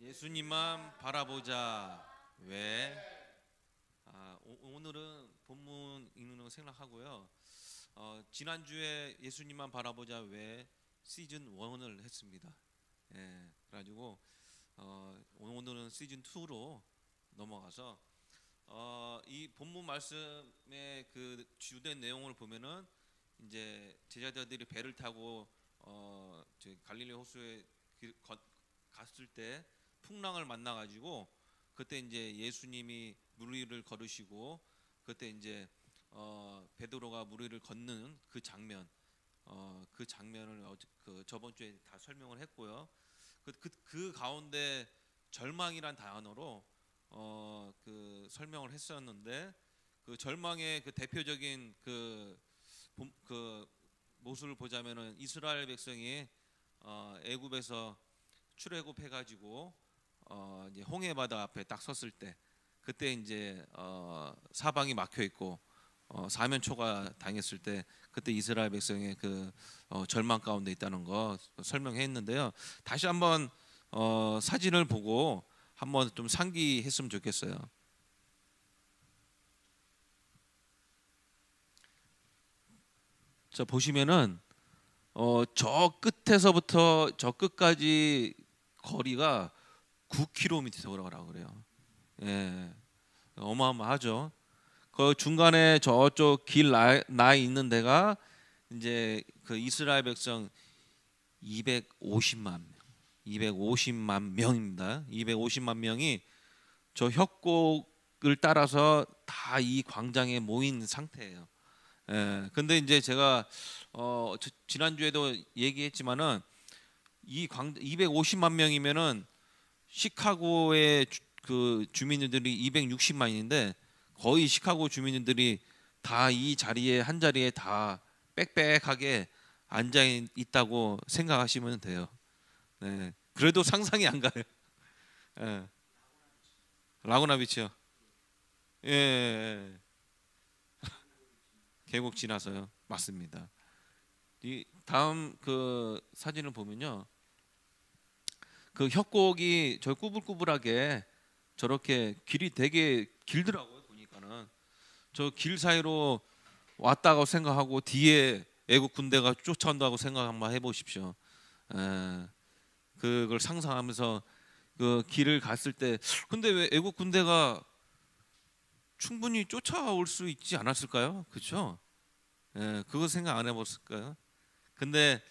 예수님만 바라보자. 왜? 오늘은 본문 읽는 거 생각하고요. 지난주에 예수님만 바라보자 왜 시즌 1을 했습니다. 그래가지고 오늘은 시즌 2로 넘어가서 이 본문 말씀의 그 주된 내용을 보면은 이제 제자들이 배를 타고 갈릴리 호수에 갔을 때 풍랑을 만나 가지고 그때 이제 예수님이 물 위를 걸으시고 그때 이제 베드로가 물 위를 걷는 그 장면, 그 장면을 그 저번 주에 다 설명을 했고요. 그 가운데 절망이란 단어로 그 설명을 했었는데 그 절망의 그 대표적인 그 모습을 보자면은 이스라엘 백성이 애굽에서 출애굽해가지고 이제 홍해 바다 앞에 딱 섰을 때 그때 이제 사방이 막혀 있고 사면초가 당했을 때 그때 이스라엘 백성의 그 절망 가운데 있다는 거 설명했는데요. 다시 한번 사진을 보고 한번 좀 상기했으면 좋겠어요. 자 보시면은 저 끝에서부터 저 끝까지 거리가 9km라고 그래요. 예, 어마어마하죠. 그 중간에 저쪽 길 나 있는 데가 이제 그 이스라엘 백성 250만 명, 250만 명입니다. 250만 명이 저 협곡을 따라서 다 이 광장에 모인 상태예요. 근데 이제 제가 지난주에도 얘기했지만은 이 250만 명이면은 시카고의 그 주민들이 260만인데 거의 시카고 주민들이 다 이 자리에 한 자리에 다 빽빽하게 앉아 있다고 생각하시면 돼요. 네. 그래도 상상이 안 가요. 예. 라구나 비치요. 예, 예, 예. 계곡 지나서요. 맞습니다. 이 다음 그 사진을 보면요. 그 협곡이 저 꾸불꾸불하게 저렇게 길이 되게 길더라고요. 보니까는 저 길 사이로 왔다고 생각하고 뒤에 애국 군대가 쫓아온다고 생각 한번 해보십시오. 에, 그걸 상상하면서 그 길을 갔을 때 근데 왜 애국 군대가 충분히 쫓아올 수 있지 않았을까요? 그렇죠? 그거 생각 안 해봤을까요? 근데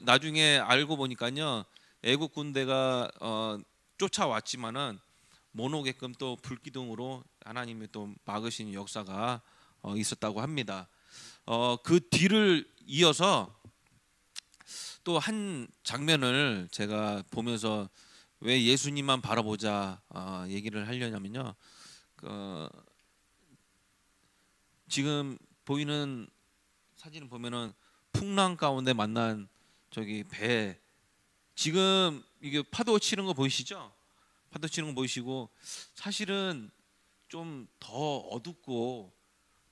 나중에 알고 보니까요 애국 군대가 쫓아왔지만은 못 오게끔 또 불기둥으로 하나님이 또 막으신 역사가 있었다고 합니다. 그 뒤를 이어서 또 한 장면을 제가 보면서 왜 예수님만 바라보자 얘기를 하려냐면요. 그, 지금 보이는 사진을 보면은 풍랑 가운데 만난 저기 배 지금 이게 파도 치는 거 보이시죠? 파도 치는 거 보이시고 사실은 좀 더 어둡고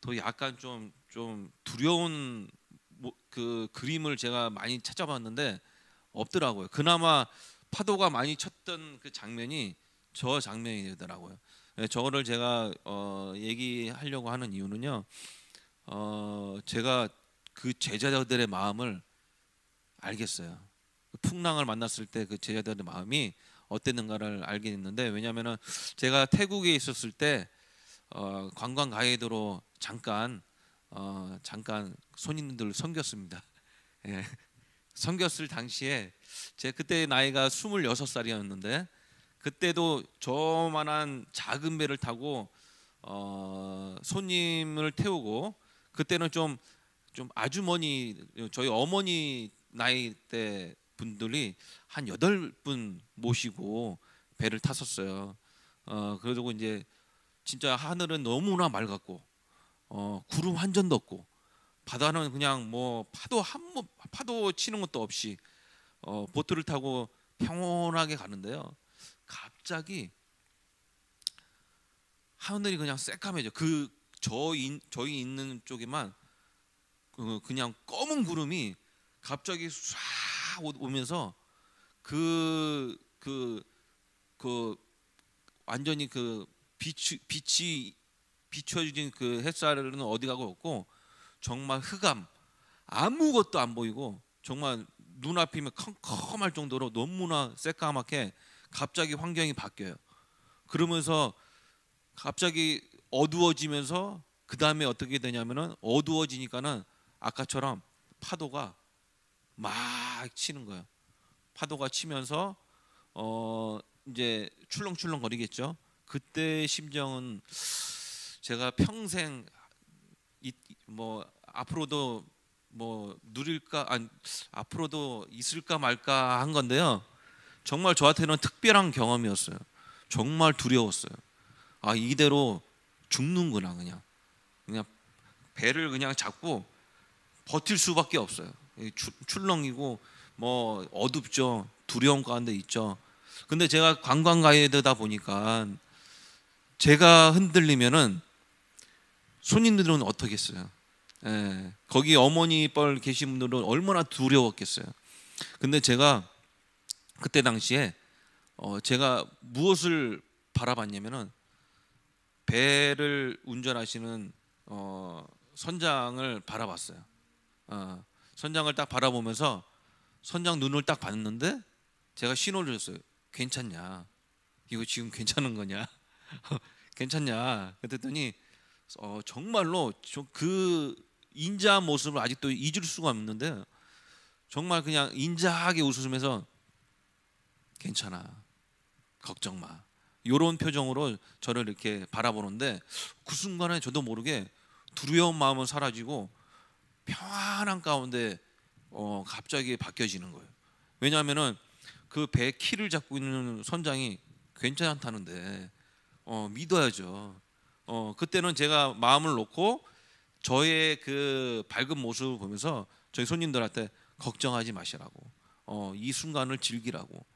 더 약간 좀 두려운 그 그림을 제가 많이 찾아봤는데 없더라고요. 그나마 파도가 많이 쳤던 그 장면이 저 장면이더라고요. 저거를 제가 얘기하려고 하는 이유는요. 제가 그 제자들의 마음을 알겠어요. 그 풍랑을 만났을 때 그 제자들의 마음이 어땠는가를 알게 됐는데 왜냐하면은 제가 태국에 있었을 때 관광 가이드로 잠깐 손님들 섬겼습니다. 예. 섬겼을 당시에 제 그때 나이가 26살이었는데 그때도 저만한 작은 배를 타고 손님을 태우고 그때는 좀 아주머니 저희 어머니 나이 때 분들이 한 8분 모시고 배를 탔었어요. 그러고 이제 진짜 하늘은 너무나 맑았고 구름 한 점도 없고 바다는 그냥 뭐 파도 치는 것도 없이 보트를 타고 평온하게 가는데요. 갑자기 하늘이 그냥 새까매져. 저희 있는 쪽에만 그냥 검은 구름이 갑자기 싹 오면서 그 그 완전히 그 빛이 비춰진 그 햇살은 어디 가고 없고 정말 흑암, 아무것도 안 보이고 정말 눈앞이면 컴컴할 정도로 너무나 새까맣게 갑자기 환경이 바뀌어요. 그러면서 갑자기 어두워지면서 그 다음에 어떻게 되냐면은 어두워지니까는 아까처럼 파도가 막 치는 거예요. 파도가 치면서 이제 출렁출렁 거리겠죠. 그때 심정은 제가 평생 뭐 앞으로도 뭐 누릴까 아니 앞으로도 있을까 말까 한 건데요. 정말 저한테는 특별한 경험이었어요. 정말 두려웠어요. 아, 이대로 죽는구나. 그냥 배를 그냥 잡고 버틸 수밖에 없어요. 출렁이고 뭐 어둡죠. 두려움 가운데 있죠. 근데 제가 관광 가이드다 보니까 제가 흔들리면은 손님들은 어떻겠어요? 예, 거기 어머니 뻘 계신 분들은 얼마나 두려웠겠어요. 근데 제가 그때 당시에 제가 무엇을 바라봤냐면은 배를 운전하시는 선장을 바라봤어요. 선장을 딱 바라보면서 선장 눈을 딱 봤는데 제가 신호를 줬어요. 괜찮냐? 이거 지금 괜찮은 거냐? 괜찮냐? 그랬더니 정말로 그 인자한 모습을 아직도 잊을 수가 없는데 정말 그냥 인자하게 웃으면서 괜찮아, 걱정 마, 이런 표정으로 저를 이렇게 바라보는데 그 순간에 저도 모르게 두려운 마음은 사라지고 평안한 가운데 갑자기 바뀌어지는 거예요. 왜냐하면은 그 배 키를 잡고 있는 선장이 괜찮다는데 믿어야죠. 그때는 제가 마음을 놓고 저의 그 밝은 모습을 보면서 저희 손님들한테 걱정하지 마시라고, 이 순간을 즐기라고,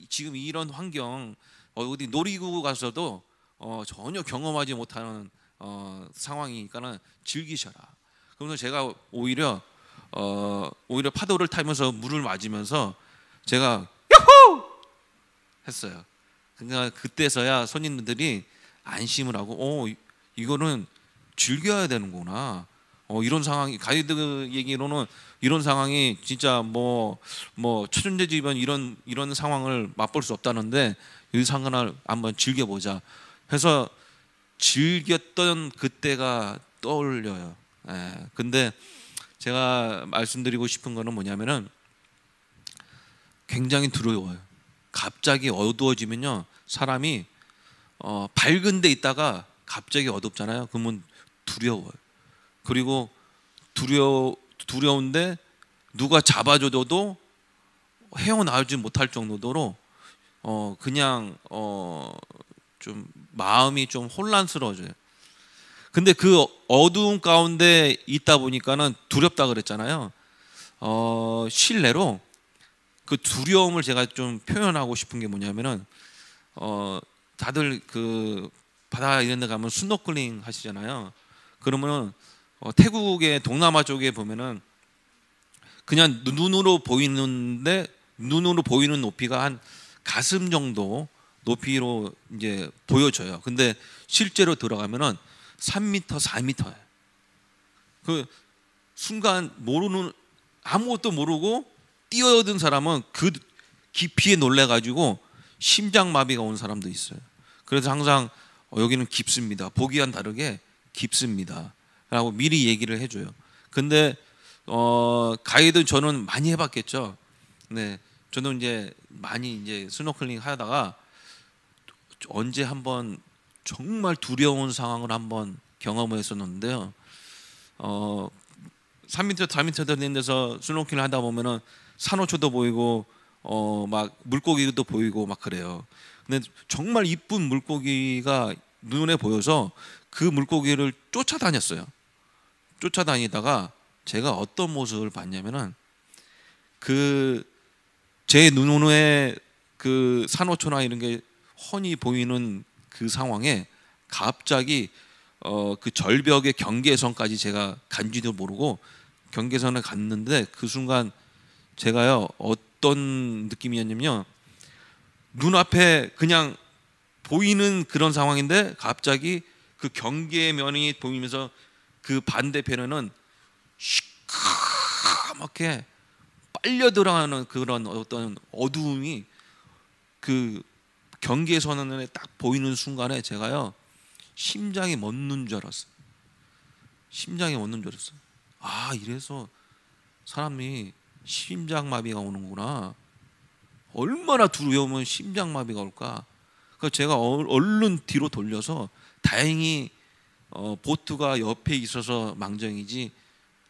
지금 이런 환경 어디 놀이기구 가서도 전혀 경험하지 못하는 상황이니까는 즐기셔라. 그러면서 제가 오히려 파도를 타면서 물을 맞으면서 제가 야호 했어요. 그러니까 그때서야 손님들이 안심을 하고 이거는 즐겨야 되는구나. 이런 상황이 가이드 얘기로는 이런 상황이 진짜 뭐 천연재지변 이런 상황을 맛볼 수 없다는데 이 상황을 한번 즐겨보자 해서 즐겼던 그때가 떠올려요. 예. 근데 제가 말씀드리고 싶은 거는 뭐냐면은 굉장히 두려워요. 갑자기 어두워지면요 사람이 밝은 데 있다가 갑자기 어둡잖아요. 그러면 두려워요. 그리고 두려운데 누가 잡아줘도 헤어나오지 못할 정도로 그냥 좀 마음이 좀 혼란스러워져요. 근데 그 어두운 가운데 있다 보니까는 두렵다 그랬잖아요. 실내로 그 두려움을 제가 좀 표현하고 싶은 게 뭐냐면은 다들 그 바다 이런 데 가면 스노클링 하시잖아요. 그러면은 태국의 동남아 쪽에 보면은 그냥 눈으로 보이는데 눈으로 보이는 높이가 한 가슴 정도 높이로 이제 보여져요. 근데 실제로 들어가면은 3m, 4m예요. 그 순간 아무것도 모르고 뛰어든 사람은 그 깊이에 놀래가지고 심장마비가 온 사람도 있어요. 그래서 항상 여기는 깊습니다. 보기와는 다르게 깊습니다. 라고 미리 얘기를 해줘요. 근데 가이드 저는 많이 해봤겠죠. 네, 저는 이제 많이 이제 스노클링 하다가 언제 한번 정말 두려운 상황을 한번 경험을 했었는데요. 3m, 4m 되는 데서 스노클링 하다 보면은 산호초도 보이고 막 물고기도 보이고 막 그래요. 근데 정말 이쁜 물고기가 눈에 보여서 그 물고기를 쫓아다녔어요. 쫓아다니다가 제가 어떤 모습을 봤냐면은 그 제 눈에 그 산호초나 이런 게 훤히 보이는 그 상황에 갑자기 그 절벽의 경계선까지 제가 간지도 모르고 경계선에 갔는데 그 순간 제가요 어떤 느낌이었냐면요 눈앞에 그냥 보이는 그런 상황인데 갑자기 그 경계의 면이 보이면서 그 반대편에는 시커멓게 빨려 들어가는 그런 어떤 어두움이 그 경계선언에 딱 보이는 순간에 제가요 심장이 멎는 줄 알았어요. 심장이 멎는 줄 알았어요. 아, 이래서 사람이 심장마비가 오는구나. 얼마나 두려우면 심장마비가 올까. 그래서 제가 얼른 뒤로 돌려서 다행히 보트가 옆에 있어서 망정이지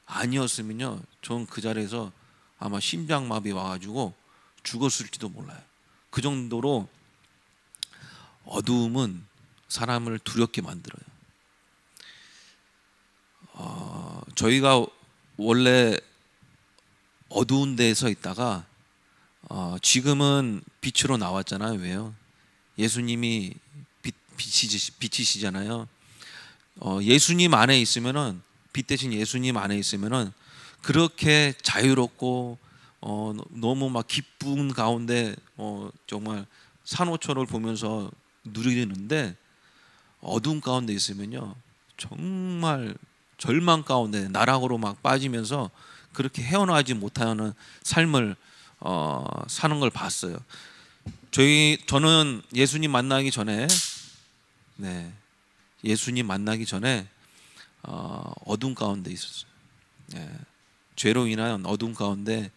아니었으면요 전 그 자리에서 아마 심장마비 와가지고 죽었을지도 몰라요. 그 정도로 어두움은 사람을 두렵게 만들어요. 저희가 원래 어두운 데서 있다가 지금은 빛으로 나왔잖아요. 왜요? 예수님이 빛이시잖아요. 예수님 안에 있으면은, 빛 대신 예수님 안에 있으면은 그렇게 자유롭고 너무 막 기쁜 가운데 정말 산호초를 보면서 누리는데, 어두운 가운데 있으면요 정말 절망 가운데 나락으로 막 빠지면서 그렇게 헤어나지 못하는 삶을 사는 걸 봤어요. 저는 예수님 만나기 전에, 네, 예수님 만나기 전에 어둠 가운데 있었어요. 네, 죄로 인한 어둠 가운데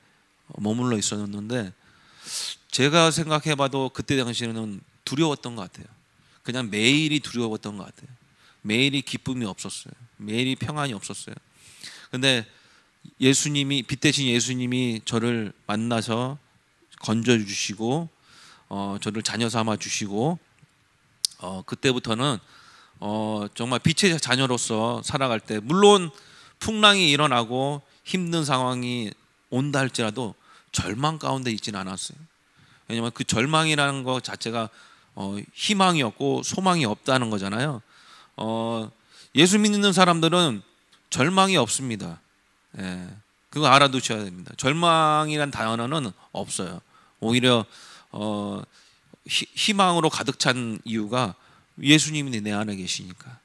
머물러 있었는데, 제가 생각해봐도 그때 당시에는 두려웠던 것 같아요. 그냥 매일이 두려웠던 것 같아요. 매일이 기쁨이 없었어요. 매일이 평안이 없었어요. 근데 예수님이, 빛 대신 예수님이 저를 만나서 건져주시고 저를 자녀 삼아 주시고 그때부터는 정말 빛의 자녀로서 살아갈 때, 물론 풍랑이 일어나고 힘든 상황이 온다 할지라도 절망 가운데 있지는 않았어요. 왜냐하면 그 절망이라는 것 자체가 희망이 없고 소망이 없다는 거잖아요. 예수 믿는 사람들은 절망이 없습니다. 예, 그거 알아두셔야 됩니다. 절망이란 단어는 없어요. 오히려 희망으로 가득 찬 이유가 예수님이 내 안에 계시니까.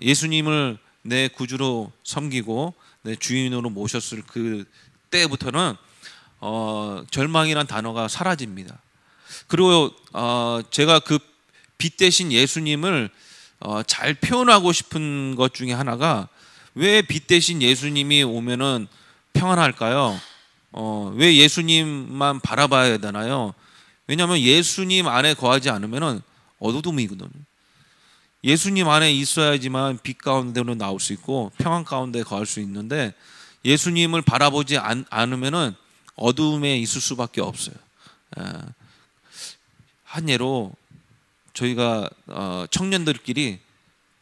예수님을 내 구주로 섬기고 내 주인으로 모셨을 그 때부터는 절망이란 단어가 사라집니다. 그리고 제가 그 빛 대신 예수님을 잘 표현하고 싶은 것 중에 하나가, 왜 빛 대신 예수님이 오면은 평안할까요? 왜 예수님만 바라봐야 되나요? 왜냐하면 예수님 안에 거하지 않으면은 어두움이거든요. 예수님 안에 있어야지만 빛 가운데로 나올 수 있고 평안 가운데 거할 수 있는데, 예수님을 바라보지 않으면은 어두움에 있을 수밖에 없어요. 한 예로 저희가 청년들끼리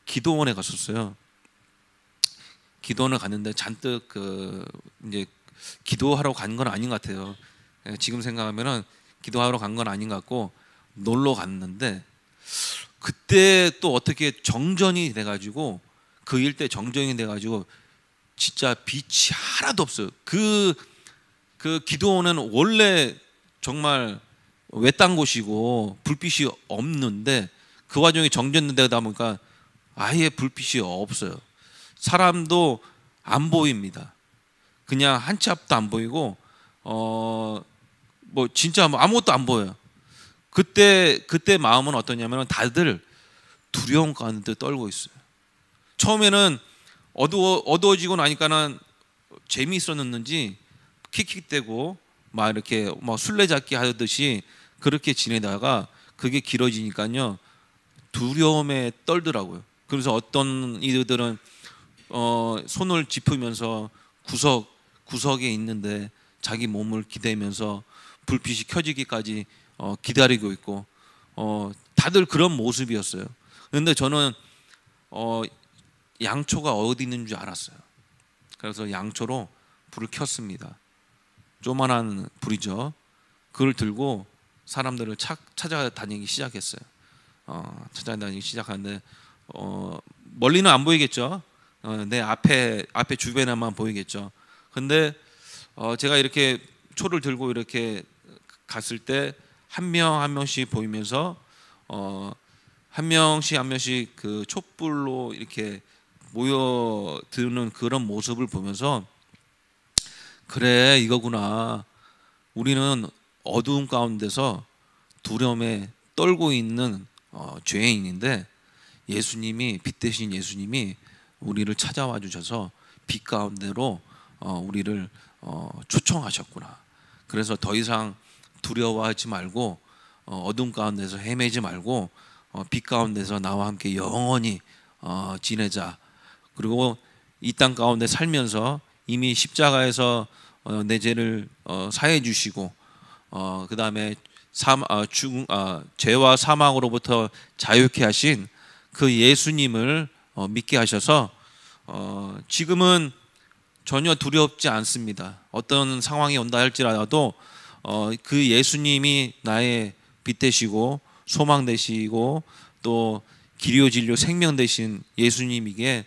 기도원에 갔었어요. 기도원을 갔는데 잔뜩 이제 기도하러 간 건 아닌 것 같아요. 지금 생각하면은 기도하러 간 건 아닌 것 같고 놀러 갔는데, 그때 또 어떻게 정전이 돼가지고, 그 일대 정전이 돼가지고 진짜 빛이 하나도 없어요. 그 기도원은 원래 정말 외딴 곳이고 불빛이 없는데, 그 와중에 정전되다 보니까 아예 불빛이 없어요. 사람도 안 보입니다. 그냥 한 치 앞도 안 보이고 뭐 진짜 아무것도 안 보여요. 그때 마음은 어떠냐면 다들 두려움 가운데 떨고 있어요. 처음에는 어두워지고 나니까는 재미있었는지 킥킥대고 막 이렇게 막 술래잡기 하듯이 그렇게 지내다가 그게 길어지니까요 두려움에 떨더라고요. 그래서 어떤 이들은 손을 짚으면서 구석에 있는데 자기 몸을 기대면서 불빛이 켜지기까지 기다리고 있고, 다들 그런 모습이었어요. 그런데 저는 양초가 어디 있는 줄 알았어요. 그래서 양초로 불을 켰습니다. 조만한 불이죠. 그걸 들고 사람들을 찾아다니기 시작했어요. 찾아다니기 시작하는데 멀리는 안 보이겠죠. 내 앞에 주변에만 보이겠죠. 근데 제가 이렇게 초를 들고 이렇게 갔을 때 한 명 한 명씩 보이면서 한 명씩 한 명씩 그 촛불로 이렇게 모여드는 그런 모습을 보면서 그래, 이거구나. 우리는 어두운 가운데서 두려움에 떨고 있는 죄인인데 예수님이, 빛 대신 예수님이 우리를 찾아와 주셔서 빛 가운데로 우리를 초청하셨구나. 그래서 더 이상 두려워하지 말고 어둠 가운데서 헤매지 말고 빛 가운데서 나와 함께 영원히 지내자. 그리고 이 땅 가운데 살면서 이미 십자가에서 내 죄를 사해 주시고 그 다음에 죄와 사망으로부터 자유케 하신 그 예수님을 믿게 하셔서 지금은 전혀 두렵지 않습니다. 어떤 상황이 온다 할지라도 그 예수님이 나의 빛 되시고 소망 되시고 또 길이요 진리요 생명 되신 예수님에게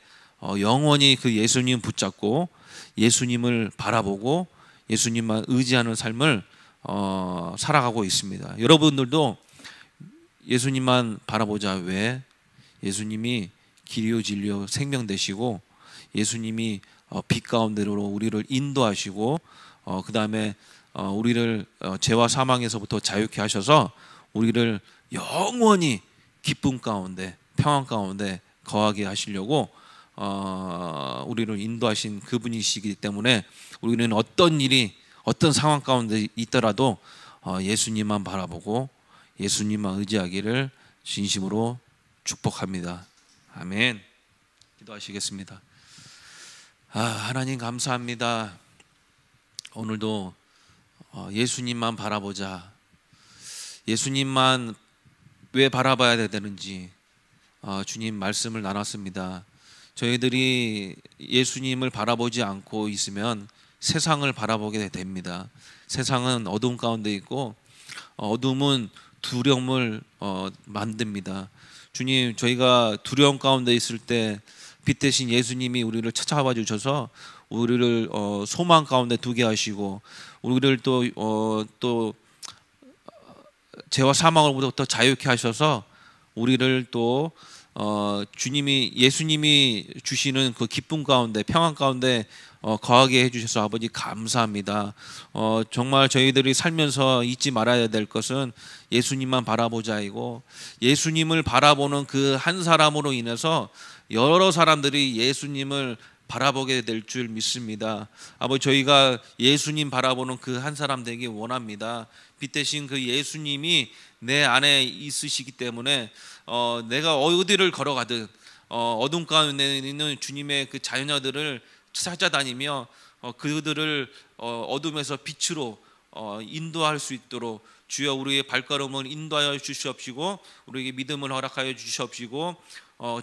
영원히 그 예수님 붙잡고 예수님을 바라보고 예수님만 의지하는 삶을 살아가고 있습니다. 여러분들도 예수님만 바라보자. 왜? 예수님이 길이요 진리요 생명 되시고 예수님이 빛 가운데로 우리를 인도하시고 그 다음에 우리를 죄와 사망에서부터 자유케 하셔서 우리를 영원히 기쁨 가운데 평안 가운데 거하게 하시려고 우리를 인도하신 그분이시기 때문에 우리는 어떤 일이 어떤 상황 가운데 있더라도 예수님만 바라보고 예수님만 의지하기를 진심으로 축복합니다. 아멘. 기도하시겠습니다. 하나님 감사합니다. 오늘도 예수님만 바라보자. 예수님만 왜 바라봐야 되는지 주님 말씀을 나눴습니다. 저희들이 예수님을 바라보지 않고 있으면 세상을 바라보게 됩니다. 세상은 어둠 가운데 있고 어둠은 두려움을 만듭니다. 주님, 저희가 두려움 가운데 있을 때 빛 대신 예수님이 우리를 찾아와 주셔서 우리를 소망 가운데 두게 하시고 우리를 또 죄와 사망으로부터 자유케 하셔서 우리를 또 예수님이 주시는 그 기쁨 가운데 평안 가운데 거하게 해주셔서 아버지 감사합니다. 정말 저희들이 살면서 잊지 말아야 될 것은 예수님만 바라보자이고 예수님을 바라보는 그 한 사람으로 인해서 여러 사람들이 예수님을 바라보게 될 줄 믿습니다. 아버지, 저희가 예수님 바라보는 그 한 사람 되기 원합니다. 빛 대신 그 예수님이 내 안에 있으시기 때문에 내가 어디를 걸어가든 어둠 가운데 있는 주님의 그 자녀들을 찾아다니며 그들을 어둠에서 빛으로 인도할 수 있도록 주여 우리의 발걸음을 인도하여 주시옵시고 우리에게 믿음을 허락하여 주시옵시고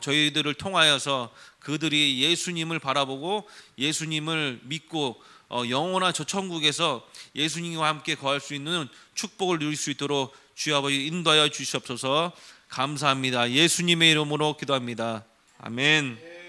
저희들을 통하여서 그들이 예수님을 바라보고 예수님을 믿고 영원한 저 천국에서 예수님과 함께 거할 수 있는 축복을 누릴 수 있도록 주여 아버지 인도하여 주시옵소서. 감사합니다. 예수님의 이름으로 기도합니다. 아멘.